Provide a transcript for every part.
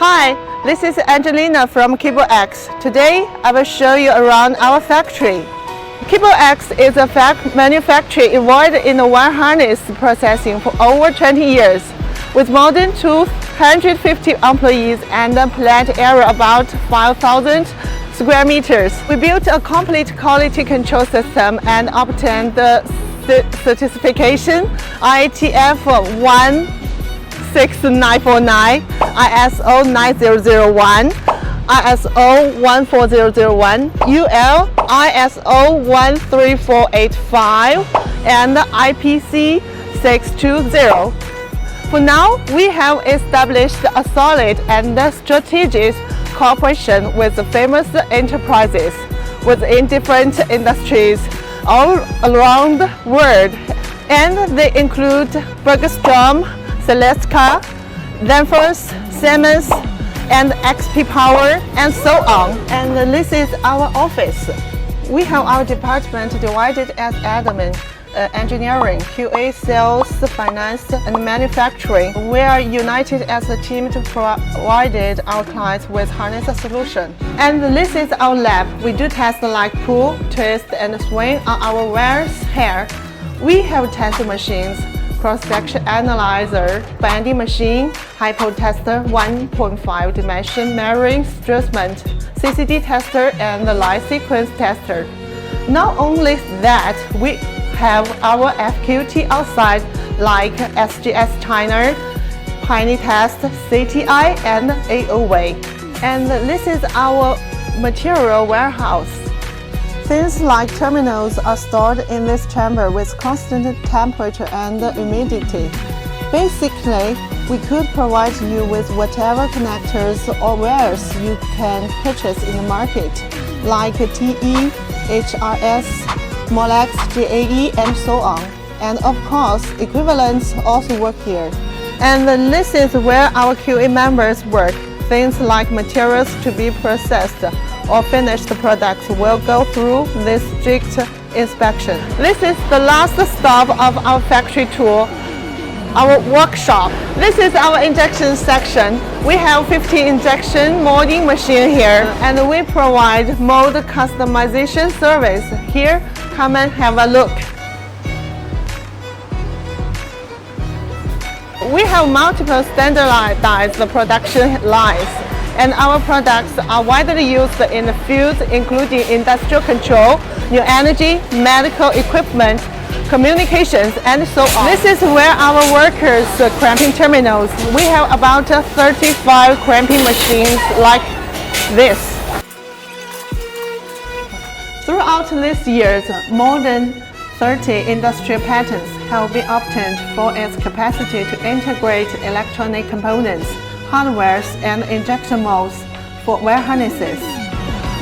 Hi, this is Angelina from KeepleX. Today, I will show you around our factory. KeepleX is a manufacturer involved in the wire harness processing for over 20 years, with more than 250 employees and a plant area about 5,000 square meters. We built a complete quality control system and obtained the certification IATF 16949, ISO 9001, ISO 14001, UL ISO 13485, and IPC 620. For now, we have established a solid and strategic cooperation with famous enterprises within different industries all around the world, and they include Bergstrom, Celestica, Danfoss, Siemens, and XP Power, and so on. And this is our office. We have our department divided as admin, engineering, QA, sales, finance, and manufacturing. We are united as a team to provide our clients with harness solution. And this is our lab. We do tests like pull, twist, and swing on our wires here. We have test machines, cross-section analyzer, bending machine, hypo tester, 1.5 dimension measuring instrument, CCD tester, and the light sequence tester. Not only that, we have our FQT outside like SGS China, Pioneer Test, CTI, and AOA. And this is our material warehouse. Things like terminals are stored in this chamber with constant temperature and humidity. Basically, we could provide you with whatever connectors or wires you can purchase in the market, like TE, HRS, Molex, GAE, and so on. And of course, equivalents also work here. And this is where our QA members work. Things like materials to be processed or finished products will go through this strict inspection. This is the last stop of our factory tour, our workshop. This is our injection section. We have 15 injection molding machine here, and we provide mold customization service. Here, come and have a look. We have multiple standardized production lines, and our products are widely used in the fields including industrial control, new energy, medical equipment, communications, and so on. This is where our workers' cramping terminals. We have about 35 cramping machines like this. Throughout these years, more than 30 industrial patents have been obtained for its capacity to integrate electronic components, hardware, and injection molds for wire harnesses.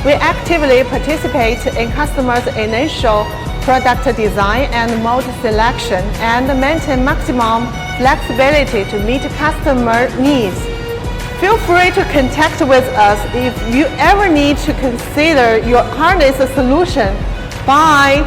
We actively participate in customers' initial product design and mold selection and maintain maximum flexibility to meet customer needs. Feel free to contact with us if you ever need to consider your harness solution. Bye!